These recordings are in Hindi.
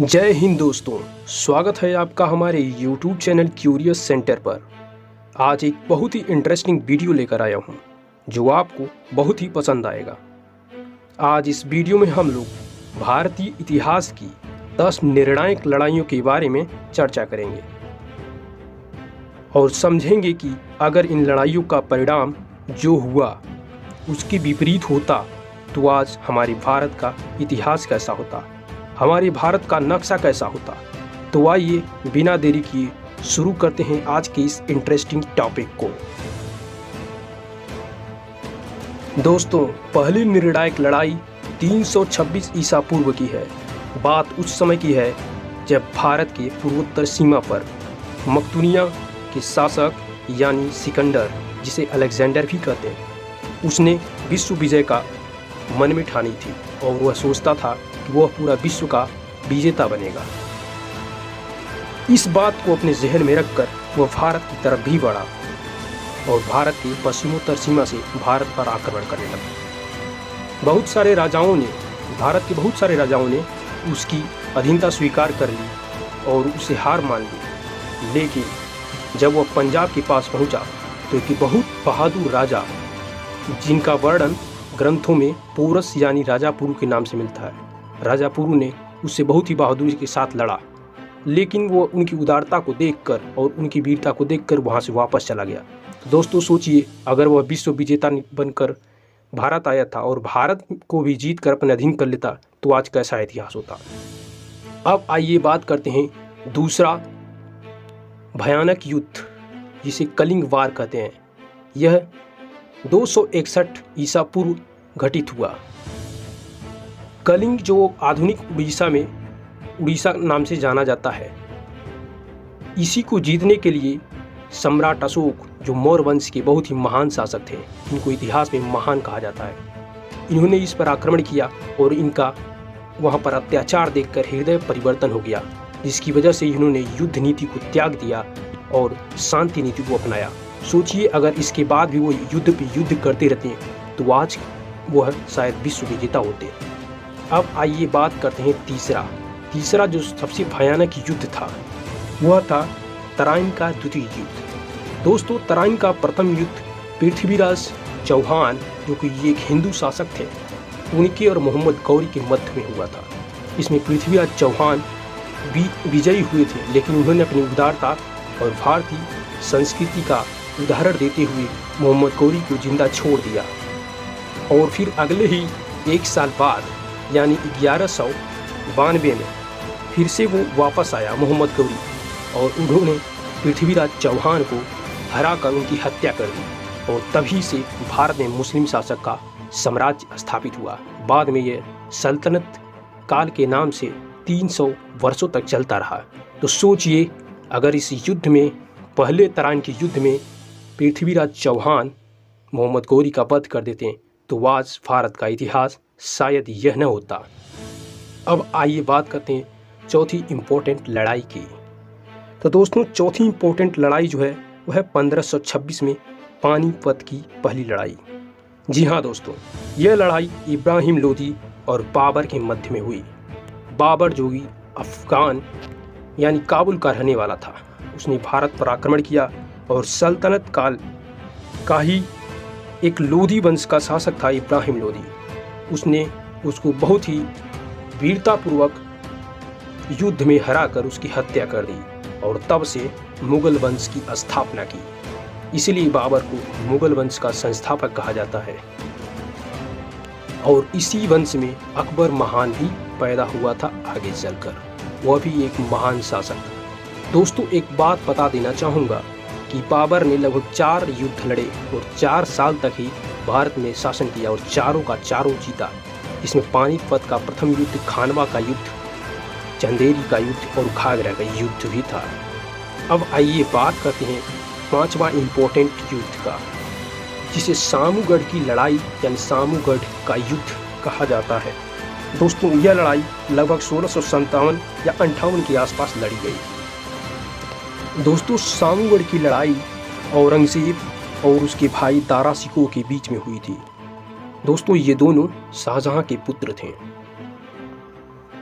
जय हिंद दोस्तों, स्वागत है आपका हमारे YouTube चैनल क्यूरियस सेंटर पर। आज एक बहुत ही इंटरेस्टिंग वीडियो लेकर आया हूं, जो आपको बहुत ही पसंद आएगा। आज इस वीडियो में हम लोग भारतीय इतिहास की 10 निर्णायक लड़ाइयों के बारे में चर्चा करेंगे और समझेंगे कि अगर इन लड़ाइयों का परिणाम जो हुआ उसके विपरीत होता तो आज हमारे भारत का इतिहास कैसा होता, हमारे भारत का नक्शा कैसा होता। तो आइए बिना देरी किए शुरू करते हैं आज के इस इंटरेस्टिंग टॉपिक को। दोस्तों, पहली निर्णायक लड़ाई 326 ईसा पूर्व की है। बात उस समय की है जब भारत के पूर्वोत्तर सीमा पर मकदूनिया के शासक यानी सिकंदर, जिसे अलेक्जेंडर भी कहते हैं, उसने विश्व विजय का मन में ठानी थी और वह सोचता था कि वह पूरा विश्व का विजेता बनेगा। इस बात को अपने जहन में रखकर वह भारत की तरफ भी बढ़ा और भारत के पश्चिमोत्तर सीमा से भारत पर आक्रमण करने लगा। भारत के बहुत सारे राजाओं ने उसकी अधीनता स्वीकार कर ली और उसे हार मान ली। लेकिन जब वह पंजाब के पास पहुंचा तो एक बहुत बहादुर राजा, जिनका वर्णन ग्रंथों में पोरस यानी राजा पुरु के नाम से मिलता है, राजा पुरु ने उससे बहुत ही बहादुरी के साथ लड़ा। लेकिन वो उनकी उदारता को देखकर और उनकी वीरता को देखकर वहाँ से वापस चला गया। तो दोस्तों सोचिए, अगर वह विश्व विजेता बनकर भारत आया था और भारत को भी जीत कर अपने अधीन कर लेता तो आज कैसा इतिहास होता। अब आइए बात करते हैं दूसरा भयानक युद्ध, जिसे कलिंग वार कहते हैं। यह 261 ईसा पूर्व घटित हुआ। कलिंग, जो आधुनिक उड़ीसा नाम से जाना जाता है, इसी को जीतने के लिए सम्राट अशोक, जो मौर्य वंश के बहुत ही महान शासक थे, इनको इतिहास में महान कहा जाता है, इन्होंने इस पर आक्रमण किया और इनका वहाँ पर अत्याचार देखकर हृदय परिवर्तन हो गया, जिसकी वजह से इन्होंने युद्ध नीति को त्याग दिया और शांति नीति को अपनाया। सोचिए, अगर इसके बाद भी वो युद्ध पे युद्ध करते रहते तो आज वह शायद विश्व विजेता होते। अब आइए बात करते हैं तीसरा जो सबसे भयानक युद्ध था, वह था तराइन का द्वितीय युद्ध। दोस्तों, तराइन का प्रथम युद्ध पृथ्वीराज चौहान, जो कि एक हिंदू शासक थे, उनके और मोहम्मद गौरी के मध्य में हुआ था। इसमें पृथ्वीराज चौहान विजयी हुए थे, लेकिन उन्होंने अपनी उदारता और भारतीय संस्कृति का उदाहरण देते हुए मोहम्मद गौरी को जिंदा छोड़ दिया। और फिर अगले ही एक साल बाद यानी 1192 में फिर से वो वापस आया मोहम्मद गौरी, और उन्होंने पृथ्वीराज चौहान को हराकर उनकी हत्या कर दी और तभी से भारत में मुस्लिम शासक का साम्राज्य स्थापित हुआ। बाद में यह सल्तनत काल के नाम से 300 वर्षों तक चलता रहा। तो सोचिए, अगर इस युद्ध में, पहले तराइन के युद्ध में पृथ्वीराज चौहान मोहम्मद गौरी का वध कर देते तो आज भारत का इतिहास शायद यह न होता। अब आइए बात करते हैं चौथी इम्पोर्टेंट लड़ाई की। तो दोस्तों, चौथी इम्पोर्टेंट लड़ाई जो है वह है 1526 में पानीपत की पहली लड़ाई। जी हाँ दोस्तों, यह लड़ाई इब्राहिम लोदी और बाबर के मध्य में हुई। बाबर, जो कि अफगान यानी काबुल का रहने वाला था, उसने भारत पर आक्रमण किया और सल्तनत काल का ही एक लोदी वंश का शासक था इब्राहिम लोदी। उसने उसको बहुत ही वीरतापूर्वक युद्ध में हराकर उसकी हत्या कर दी और तब से मुगल वंश की स्थापना की। इसलिए बाबर को मुगल वंश का संस्थापक कहा जाता है। और इसी वंश में अकबर महान भी पैदा हुआ था आगे चलकर, वह भी एक महान शासक था। दोस्तों, एक बात बता देना चाहूँगा कि बाबर ने लगभग 4 युद्ध लड़े और 4 साल तक ही भारत में शासन किया और चारों का चारों जीता। इसमें पानीपत का प्रथम युद्ध, खानवा का युद्ध, चंदेरी का युद्ध और घाघरा का युद्ध भी था। अब आइए बात करते हैं 5वां इम्पोर्टेंट युद्ध का, जिसे सामूगढ़ की लड़ाई यानी सामूगढ़ का युद्ध कहा जाता है। दोस्तों, यह लड़ाई लगभग 1657 या 58 के आसपास लड़ी गई। दोस्तों, सामूगढ़ की लड़ाई औरंगजेब और उसके भाई दारा शिकोह के बीच में हुई थी। दोस्तों, ये दोनों शाहजहां के पुत्र थे।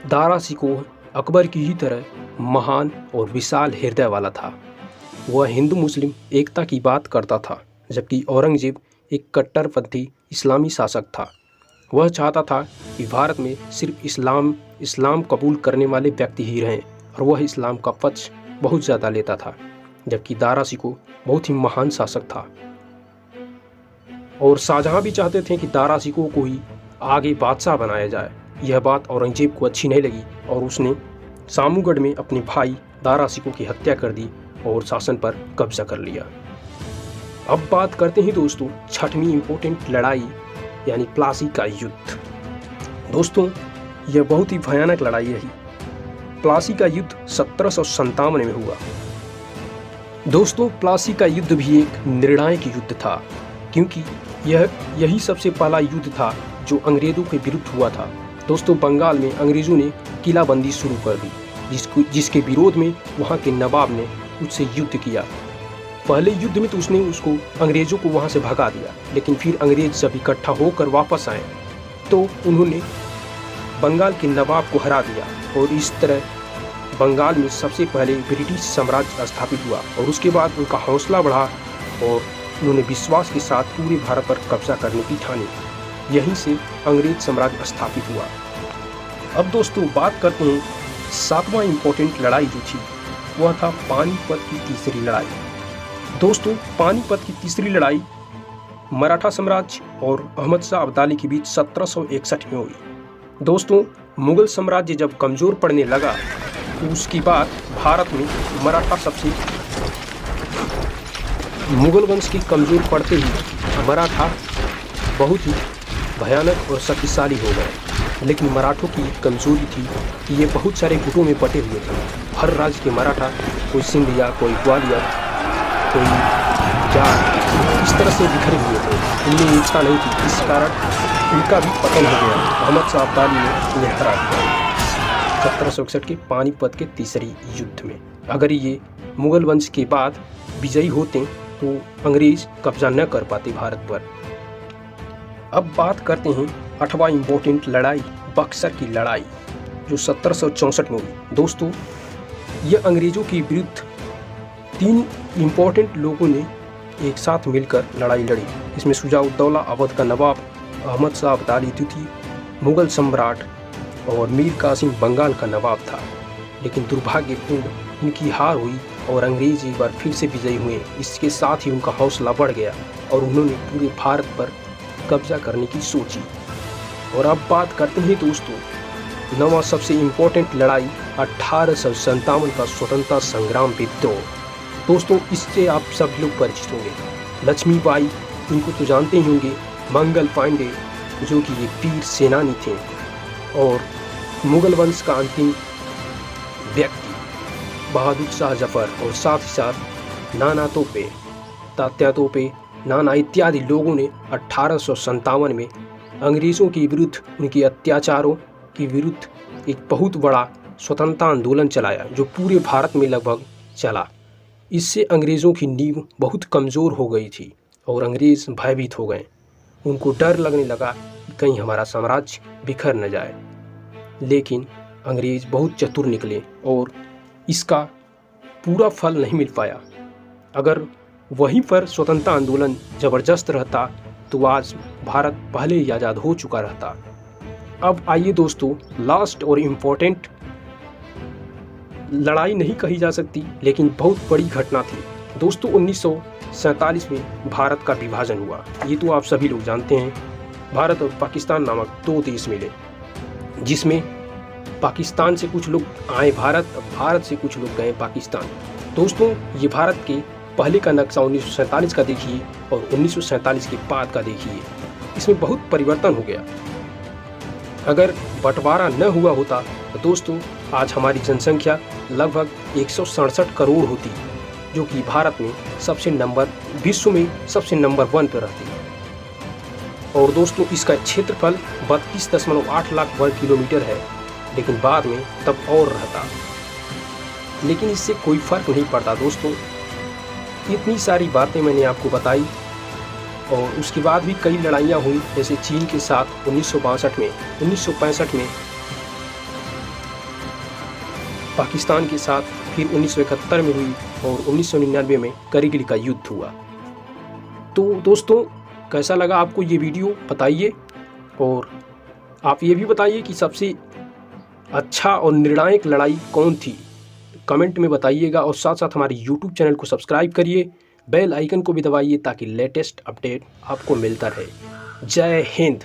दारा शिकोह अकबर की ही तरह महान और विशाल हृदय वाला था। वह हिंदू मुस्लिम एकता की बात करता था, जबकि औरंगजेब एक कट्टरपंथी इस्लामी शासक था। वह चाहता था कि भारत में सिर्फ इस्लाम कबूल करने वाले व्यक्ति ही रहें, और वह इस्लाम का पक्ष बहुत ज़्यादा लेता था। जबकि दारा शिकोह बहुत ही महान शासक था, और शाहजहां भी चाहते थे कि दारा शिकोह को ही आगे बादशाह बनाया जाए। यह बात औरंगजेब को अच्छी नहीं लगी और उसने सामूगढ़ में अपने भाई दारा शिकोह की हत्या कर दी और शासन पर कब्जा कर लिया। अब बात करते हैं दोस्तों छठवीं इम्पोर्टेंट लड़ाई यानी प्लासी का युद्ध। दोस्तों यह बहुत ही भयानक लड़ाई रही। प्लासी का युद्ध 1757 में हुआ। दोस्तों प्लासी का युद्ध भी एक निर्णायक युद्ध था, क्योंकि यही सबसे पहला युद्ध था जो अंग्रेज़ों के विरुद्ध हुआ था। दोस्तों बंगाल में अंग्रेज़ों ने किलाबंदी शुरू कर दी, जिसके विरोध में वहाँ के नवाब ने उससे युद्ध किया। पहले युद्ध में तो उसने अंग्रेज़ों को वहाँ से भगा दिया, लेकिन फिर अंग्रेज़ जब इकट्ठा होकर वापस आए तो उन्होंने बंगाल के नवाब को हरा दिया, और इस तरह बंगाल में सबसे पहले ब्रिटिश साम्राज्य स्थापित हुआ। और उसके बाद उनका हौसला बढ़ा और उन्होंने विश्वास के साथ पूरे भारत पर कब्जा करने की ठानी। यहीं से अंग्रेज साम्राज्य स्थापित हुआ। अब दोस्तों बात करते हैं सातवां इम्पोर्टेंट लड़ाई जो थी, वह था पानीपत की तीसरी लड़ाई। दोस्तों पानीपत की तीसरी लड़ाई मराठा साम्राज्य और अहमद शाह अब्दाली के बीच 1761 में हुई। दोस्तों मुगल साम्राज्य जब कमज़ोर पड़ने लगा तो उसके बाद भारत में मुगल वंश के कमज़ोर पड़ते ही मराठा बहुत ही भयानक और शक्तिशाली हो गए। लेकिन मराठों की कमज़ोरी थी कि ये बहुत सारे गुटों में बटे हुए थे। हर राज्य के मराठा, कोई सिंधिया, कोई ग्वालियर, कोई जाट, इस तरह से बिखरे हुए थे। इनमें एकता नहीं थी, इस कारण उनका भी पतन हो गया। अहमद शाह अब्दाली ने उन्हें हरा दिया 1761 के पानीपत के तीसरी युद्ध में। अगर ये मुगल वंश के बाद विजयी होते तो अंग्रेज कब्जा न कर पाते भारत पर। अब बात करते हैं आठवां इम्पोर्टेंट लड़ाई, बक्सर की लड़ाई, जो 1764 में हुई। दोस्तों यह अंग्रेज़ों के विरुद्ध 3 इम्पोर्टेंट लोगों ने एक साथ मिलकर लड़ाई लड़ी। इसमें शुजा-उद-दौला अवध का नवाब, अहमद शाह अब्दाली द्वितीय मुगल सम्राट और मीर कासिम बंगाल का नवाब था। लेकिन दुर्भाग्यपूर्ण उनकी हार हुई और अंग्रेज एक बार फिर से विजयी हुए। इसके साथ ही उनका हौसला बढ़ गया और उन्होंने पूरे भारत पर कब्जा करने की सोची। और अब बात करते हैं दोस्तों नवा सबसे इम्पोर्टेंट लड़ाई 1857 का स्वतंत्रता संग्राम विद्रोह। दोस्तों इससे आप सब लोग परिचित होंगे। लक्ष्मीबाई, इनको तो जानते ही होंगे, मंगल पांडे जो कि एक वीर सेनानी थे, और मुगल वंश का अंतिम व्यक्ति बहादुर शाह जफर, और साथ ही साथ नाना तोपे, तात्या तोपे, नाना इत्यादि लोगों ने 1857 में अंग्रेज़ों के विरुद्ध, उनके अत्याचारों के विरुद्ध एक बहुत बड़ा स्वतंत्रता आंदोलन चलाया, जो पूरे भारत में लगभग चला। इससे अंग्रेज़ों की नींव बहुत कमज़ोर हो गई थी और अंग्रेज़ भयभीत हो गए। उनको डर लगने लगा कि कहीं हमारा साम्राज्य बिखर न जाए। लेकिन अंग्रेज़ बहुत चतुर निकले और इसका पूरा फल नहीं मिल पाया। अगर वहीं पर स्वतंत्रता आंदोलन ज़बरदस्त रहता तो आज भारत पहले ही आज़ाद हो चुका रहता। अब आइए दोस्तों लास्ट और इम्पोर्टेंट लड़ाई नहीं कही जा सकती, लेकिन बहुत बड़ी घटना थी। दोस्तों 1947 में भारत का विभाजन हुआ। ये तो आप सभी लोग जानते हैं। भारत और पाकिस्तान नामक 2 देश मिले, जिसमें पाकिस्तान से कुछ लोग आए भारत, भारत से कुछ लोग गए पाकिस्तान। दोस्तों ये भारत के पहले का नक्शा 1947 का देखिए और 1947 के बाद का देखिए, इसमें बहुत परिवर्तन हो गया। अगर बंटवारा न हुआ होता तो दोस्तों आज हमारी जनसंख्या लगभग 167 करोड़ होती, जो कि भारत में विश्व में सबसे नंबर 1 पर रहती है। और दोस्तों इसका क्षेत्रफल 32.8 लाख वर्ग किलोमीटर है, लेकिन बाद में तब और रहता। लेकिन इससे कोई फर्क नहीं पड़ता दोस्तों। इतनी सारी बातें मैंने आपको बताई, और उसके बाद भी कई लड़ाइयाँ हुई, जैसे चीन के साथ 1962 में, 1965 में पाकिस्तान के साथ फिर 1971 में हुई और 1999 में करगिल का युद्ध हुआ। तो दोस्तों, कैसा लगा आपको ये वीडियो बताइए, और आप ये भी बताइए कि सबसे अच्छा और निर्णायक लड़ाई कौन थी, कमेंट में बताइएगा। और साथ साथ हमारे YouTube चैनल को सब्सक्राइब करिए, बेल आइकन को भी दबाइए ताकि लेटेस्ट अपडेट आपको मिलता रहे। जय हिंद।